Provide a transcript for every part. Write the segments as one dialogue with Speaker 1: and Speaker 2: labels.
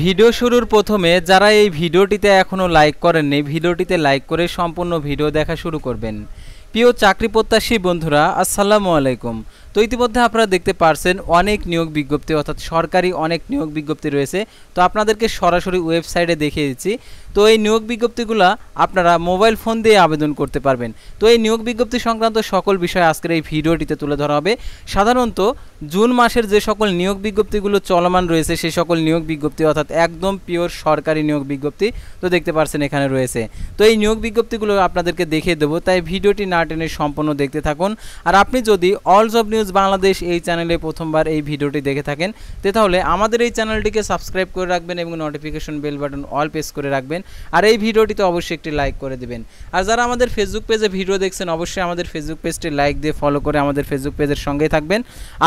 Speaker 1: Video শুরুর প্রথমে যারা এই ভিডিওটিতে এখনও লাইক করেননি ভিডিওটিতে লাইক করে সম্পূর্ণ ভিডিও দেখা শুরু করবেন। প্রিয় চাকরি প্রত্যাশী বন্ধুরা, আসসালামু আলাইকুম। তো ইতিমধ্যে আপনারা দেখতে পারছেন অনেক নিয়োগ বিজ্ঞপ্তি অর্থাৎ সরকারি অনেক নিয়োগ বিজ্ঞপ্তি রয়েছে। তো আপনাদেরকে সরাসরি ওয়েবসাইটে দেখিয়ে দিচ্ছি। তো এই নিয়োগ বিজ্ঞপ্তিগুলো আপনারা মোবাইল ফোন দিয়ে আবেদন করতে পারবেন। তো এই নিয়োগ বিজ্ঞপ্তি সংক্রান্ত সকল বিষয় আজকের এই ভিডিওটিতে তুলে ধরা হবে। সাধারণত জুন মাসের যে সকল নিয়োগ বিজ্ঞপ্তিগুলো চলমান রয়েছে সেই সকল নিয়োগ বিজ্ঞপ্তি অর্থাৎ একদম পিওর সরকারি নিয়োগ বিজ্ঞপ্তি তো দেখতে পাচ্ছেন এখানে রয়েছে। তো এই নিয়োগ বিজ্ঞপ্তিগুলো আপনাদেরকে দেখিয়ে দেবো, তাই ভিডিওটি না টেনে সম্পূর্ণ দেখতে থাকুন। আর আপনি যদি অল জব নিউজ বাংলাদেশ এই চ্যানেলে প্রথমবার এই ভিডিওটি দেখে থাকেন তাহলে আমাদের এই চ্যানেলটিকে সাবস্ক্রাইব করে রাখবেন এবং notification bell button all press করে রাখবেন। আর এই ভিডিওটিতে অবশ্যই একটি লাইক করে দেবেন। আর যারা আমাদের ফেসবুক পেজে ভিডিও দেখছেন অবশ্যই আমাদের ফেসবুক পেজটি লাইক দিয়ে ফলো করে আমাদের ফেসবুক পেজের সঙ্গেই থাকবেন।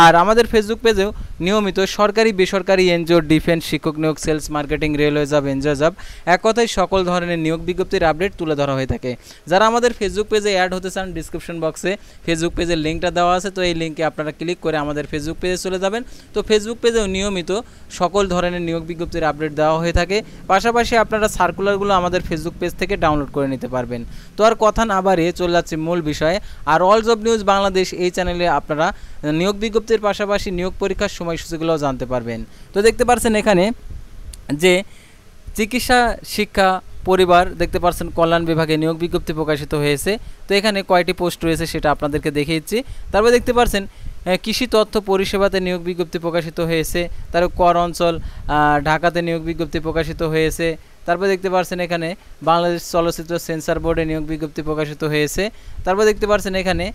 Speaker 1: আর আমাদের ফেসবুক পেজেও নিয়মিত সরকারি বেসরকারি এনজিও, ডিফেন্স, শিক্ষক নিয়োগ, sales, marketing, railway job, enjoy job, এক কথায় সকল ধরনের নিয়োগ বিজ্ঞপ্তির আপডেট তুলে ধরা হয়ে থাকে। যারা আমাদের ফেসবুক পেজে অ্যাড হতে চান ডিসক্রিপশন বক্সে ফেসবুক পেজের লিঙ্কটা দেওয়া আছে। তো এই লিঙ্কে আপনারা ক্লিক করে আমাদের ফেসবুক পেজে চলে যাবেন। তো ফেসবুক পেজেও নিয়মিত সকল ধরনের নিয়োগ বিজ্ঞপ্তির আপডেট দেওয়া হয়ে থাকে। পাশাপাশি আপনারা সার্কুলারগুলো আমাদের ফেসবুক পেজ থেকে ডাউনলোড করে নিতে পারবেন। তো আর কথা না বাড়িয়ে চলে যাচ্ছে মূল বিষয়ে। আর অল জব নিউজ বাংলাদেশ এই চ্যানেলে আপনারা নিয়োগ বিজ্ঞপ্তির পাশাপাশি নিয়োগ পরীক্ষার সময়সূচিগুলোও জানতে পারবেন। তো দেখতে পাচ্ছেন এখানে যে চিকিৎসা, শিক্ষা, পরিবার দেখতে পাচ্ছেন কল্যাণ বিভাগে নিয়োগ বিজ্ঞপ্তি প্রকাশিত হয়েছে। তো এখানে কয়টি পোস্ট রয়েছে সেটা আপনাদেরকে দেখিয়ে দিচ্ছি। তারপরে দেখতে পাচ্ছেন কৃষি তথ্য পরিষেবাতে নিয়োগ বিজ্ঞপ্তি প্রকাশিত হয়েছে। তারপর কর অঞ্চল ঢাকাতে নিয়োগ বিজ্ঞপ্তি প্রকাশিত হয়েছে। তারপর দেখতে পাচ্ছেন এখানে বাংলাদেশ চলচ্চিত্র সেন্সর বোর্ডে নিয়োগ বিজ্ঞপ্তি প্রকাশিত হয়েছে। তারপর দেখতে পাচ্ছেন এখানে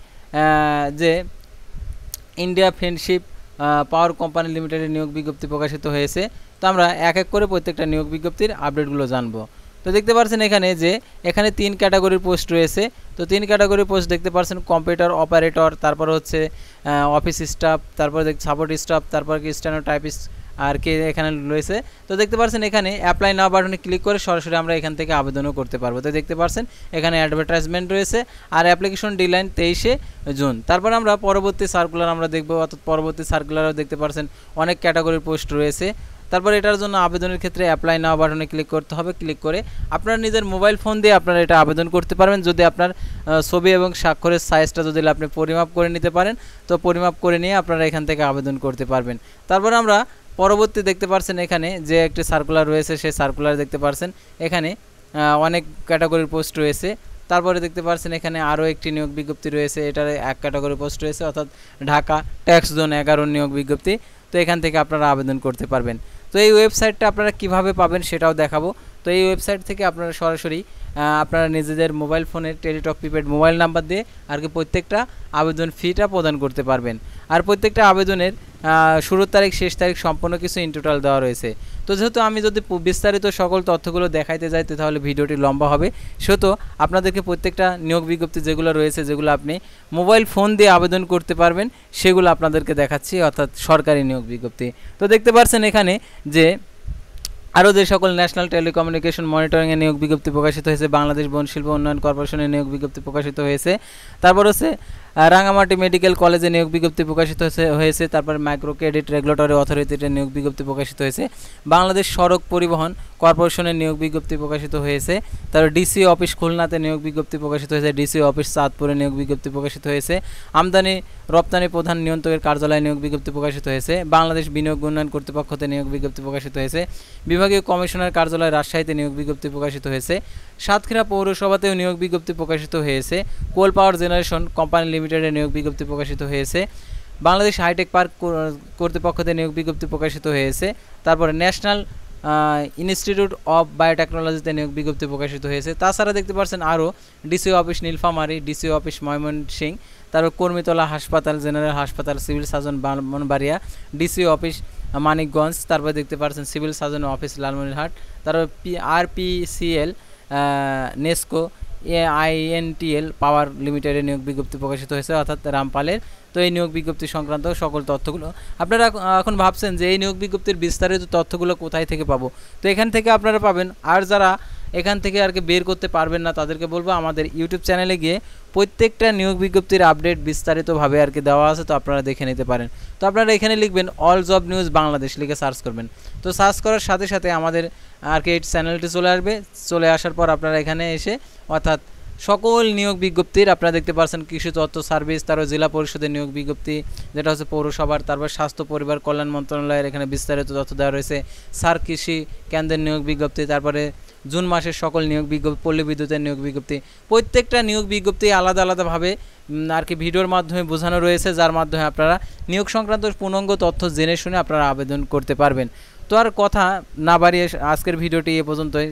Speaker 1: যে ইন্ডিয়া ফ্রেন্ডশিপ পাওয়ার কোম্পানি লিমিটেডের নিয়োগ বিজ্ঞপ্তি প্রকাশিত হয়েছে। তো আমরা এক এক করে প্রত্যেকটা নিয়োগ বিজ্ঞপ্তির আপডেটগুলো জানবো। তো দেখতে পাচ্ছেন এখানে 3 ক্যাটাগরির পোস্ট রয়েছে। তো 3 ক্যাটাগরির পোস্ট দেখতে পাচ্ছেন কম্পিউটার অপারেটর, তারপর হচ্ছে অফিস স্টাফ, তারপর সাপোর্ট স্টাফ, তারপর কি স্টেনোটাইপিস্ট আর কি এখানে রয়েছে। তো দেখতে পাচ্ছেন এখানে অ্যাপ্লাই নাও বাটনে ক্লিক করে সরাসরি আমরা এখান থেকে আবেদনও করতে পারবো। তো দেখতে পাচ্ছেন এখানে অ্যাডভার্টাইজমেন্ট রয়েছে আর অ্যাপ্লিকেশন ডেডলাইন 23শে জুন। তারপর আমরা পরবর্তী সার্কুলার আমরা দেখবো, অর্থাৎ পরবর্তী সার্কুলারও দেখতে পাচ্ছেন অনেক ক্যাটাগরির পোস্ট রয়েছে। তারপর এটার জন্য আবেদনের ক্ষেত্রে অ্যাপ্লাই নাও বাটনে ক্লিক করতে হবে। ক্লিক করে আপনার নিজের মোবাইল ফোন দিয়ে আপনারা এটা আবেদন করতে পারবেন। যদি আপনার ছবি এবং স্বাক্ষরের সাইজটা যদি আপনি পরিমাপ করে নিতে পারেন তো পরিমাপ করে নিয়ে আপনারা এখান থেকে আবেদন করতে পারবেন। তারপর আমরা পরবর্তী দেখতে পাচ্ছেন এখানে যে একটি সার্কুলার রয়েছে সেই সার্কুলার দেখতে পাচ্ছেন এখানে অনেক ক্যাটাগরির পোস্ট রয়েছে। তারপরে দেখতে পাচ্ছেন এখানে আরও একটি নিয়োগ বিজ্ঞপ্তি রয়েছে, এটার এক ক্যাটাগরি পোস্ট রয়েছে অর্থাৎ ঢাকা ট্যাক্স জোন 11 নিয়োগ বিজ্ঞপ্তি। তো এখান থেকে আপনারা আবেদন করতে পারবেন। তো এই ওয়েবসাইটটা আপনারা কিভাবে পাবেন সেটাও দেখাবো। তো এই ওয়েবসাইট থেকে আপনারা সরাসরি আপনারা নিজেদের মোবাইল ফোনের টেলিটক প্রিপেড মোবাইল নাম্বার দিয়ে আর কি প্রত্যেকটা আবেদন ফিটা প্রদান করতে পারবেন। আর প্রত্যেকটা আবেদনের শুরুর তারিখ শেষ তারিখ সম্পূর্ণ কিছু ইন টোটাল দেওয়া রয়েছে। তো যেহেতু আমি যদি বিস্তারিত সকল তথ্যগুলো দেখাইতে যাই তাহলে ভিডিওটি লম্বা হবে, সেহেতু আপনাদেরকে প্রত্যেকটা নিয়োগ বিজ্ঞপ্তি যেগুলো রয়েছে যেগুলো আপনি মোবাইল ফোন দিয়ে আবেদন করতে পারবেন সেগুলো আপনাদেরকে দেখাচ্ছি, অর্থাৎ সরকারি নিয়োগ বিজ্ঞপ্তি। তো দেখতে পাচ্ছেন এখানে যে আরও যে সকল ন্যাশনাল টেলিকমিউনিকেশন মনিটরিংয়ে নিয়োগ বিজ্ঞপ্তি প্রকাশিত হয়েছে, বাংলাদেশ বন শিল্প উন্নয়ন কর্পোরেশনের নিয়োগ বিজ্ঞপ্তি প্রকাশিত হয়েছে। তারপর হচ্ছে রাঙামাটি মেডিকেল কলেজে নিয়োগ বিজ্ঞপ্তি প্রকাশিত হয়েছে। তারপর মাইক্রো ক্রেডিট রেগুলেটরি অথরিটিতে নিয়োগ বিজ্ঞপ্তি প্রকাশিত হয়েছে। বাংলাদেশ সড়ক পরিবহন কর্পোরেশনের নিয়োগ বিজ্ঞপ্তি প্রকাশিত হয়েছে। তারপর ডিসি অফিস খুলনাতে নিয়োগ বিজ্ঞপ্তি প্রকাশিত হয়েছে। ডিসি অফিস চাঁদপুরে নিয়োগ বিজ্ঞপ্তি প্রকাশিত হয়েছে। আমদানি রপ্তানি প্রধান নিয়ন্ত্রকের কার্যালয়ে নিয়োগ বিজ্ঞপ্তি প্রকাশিত হয়েছে। বাংলাদেশ বিনিয়োগ উন্নয়ন কর্তৃপক্ষতে নিয়োগ বিজ্ঞপ্তি প্রকাশিত হয়েছে। বিভাগীয় কমিশনার কার্যালয় রাজশাহীতে নিয়োগ বিজ্ঞপ্তি প্রকাশিত হয়েছে। সাতক্ষীরা পৌরসভাতেও নিয়োগ বিজ্ঞপ্তি প্রকাশিত হয়েছে। কোল পাওয়ার জেনারেশন কোম্পানি লিমিটেডের নিয়োগ বিজ্ঞপ্তি প্রকাশিত হয়েছে। বাংলাদেশ হাইটেক পার্ক কর্তৃপক্ষতে নিয়োগ বিজ্ঞপ্তি প্রকাশিত হয়েছে। তারপরে ন্যাশনাল ইনস্টিটিউট অফ বায়োটেকনোলজিতে নিয়োগ বিজ্ঞপ্তি প্রকাশিত হয়েছে। তাছাড়া দেখতে পাচ্ছেন আরও DC office Nilphamari, DC office Mymensingh, তারপর কর্মীতলা হাসপাতাল, জেনারেল হাসপাতাল, civil surgeon Brahmanbaria, DC office Manikganj, তারপর দেখতে পাচ্ছেন সিভিল সার্জন অফিস লালমনিরহাট, তারপর আরপিসিএল নেস্কো আইএনটিএল পাওয়ার লিমিটেডের নিয়োগ বিজ্ঞপ্তি প্রকাশিত হয়েছে অর্থাৎ রামপালের। তো এই নিয়োগ বিজ্ঞপ্তি সংক্রান্ত সকল তথ্যগুলো আপনারা এখন ভাবছেন যে এই নিয়োগ বিজ্ঞপ্তির বিস্তারিত তথ্যগুলো কোথায় থেকে পাবো, তো এখান থেকে আপনারা পাবেন। আর যারা এখান থেকে আর কি বের করতে পারবেন না তাদেরকে বলবো আমাদের ইউটিউব চ্যানেলে গিয়ে প্রত্যেকটা নিয়োগ বিজ্ঞপ্তির আপডেট বিস্তারিতভাবে আর কি দেওয়া আছে, তো আপনারা দেখে নিতে পারেন। তো আপনারা এখানে লিখবেন অল জব নিউজ বাংলাদেশ লিখে সার্চ করবেন। তো সার্চ করার সাথে সাথে আমাদের আর কি এই চ্যানেলটি চলে আসবে। চলে আসার পর আপনারা এখানে এসে অর্থাৎ সকল নিয়োগ বিজ্ঞপ্তির আপনারা দেখতে পাচ্ছেন কৃষি তথ্য সার্ভিস, তারপর জেলা পরিষদের নিয়োগ বিজ্ঞপ্তি যেটা হচ্ছে পৌরসভার, তারপর স্বাস্থ্য পরিবার কল্যাণ মন্ত্রণালয়ের এখানে বিস্তারিত তথ্য দেওয়া রয়েছে, সার কৃষি কেন্দ্রের নিয়োগ বিজ্ঞপ্তি, তারপরে জুন মাসের সকল নিয়োগ বিজ্ঞপ্তি, পল্লী বিদ্যুতের নিয়োগ বিজ্ঞপ্তি, প্রত্যেকটা নিয়োগ বিজ্ঞপ্তি আলাদা আলাদাভাবে আর কি ভিডিওর মাধ্যমে বোঝানো রয়েছে, যার মাধ্যমে আপনারা নিয়োগ সংক্রান্ত পূর্ণাঙ্গ তথ্য জেনে শুনে আপনারা আবেদন করতে পারবেন। তো আর কথা না বাড়িয়ে আজকের ভিডিওটি এ পর্যন্তই।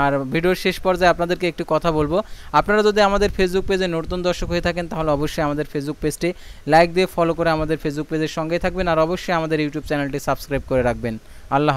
Speaker 1: আর ভিডিওর শেষ পর্যায়ে আপনাদেরকে একটি কথা বলবো, আপনারা যদি আমাদের ফেসবুক পেজে নতুন দর্শক হয়ে থাকেন তাহলে অবশ্যই আমাদের ফেসবুক পেজটি লাইক দিয়ে ফলো করে আমাদের ফেসবুক পেজের সঙ্গেই থাকবেন, আর অবশ্যই আমাদের ইউটিউব চ্যানেলটি সাবস্ক্রাইব করে রাখবেন। আল্লাহ।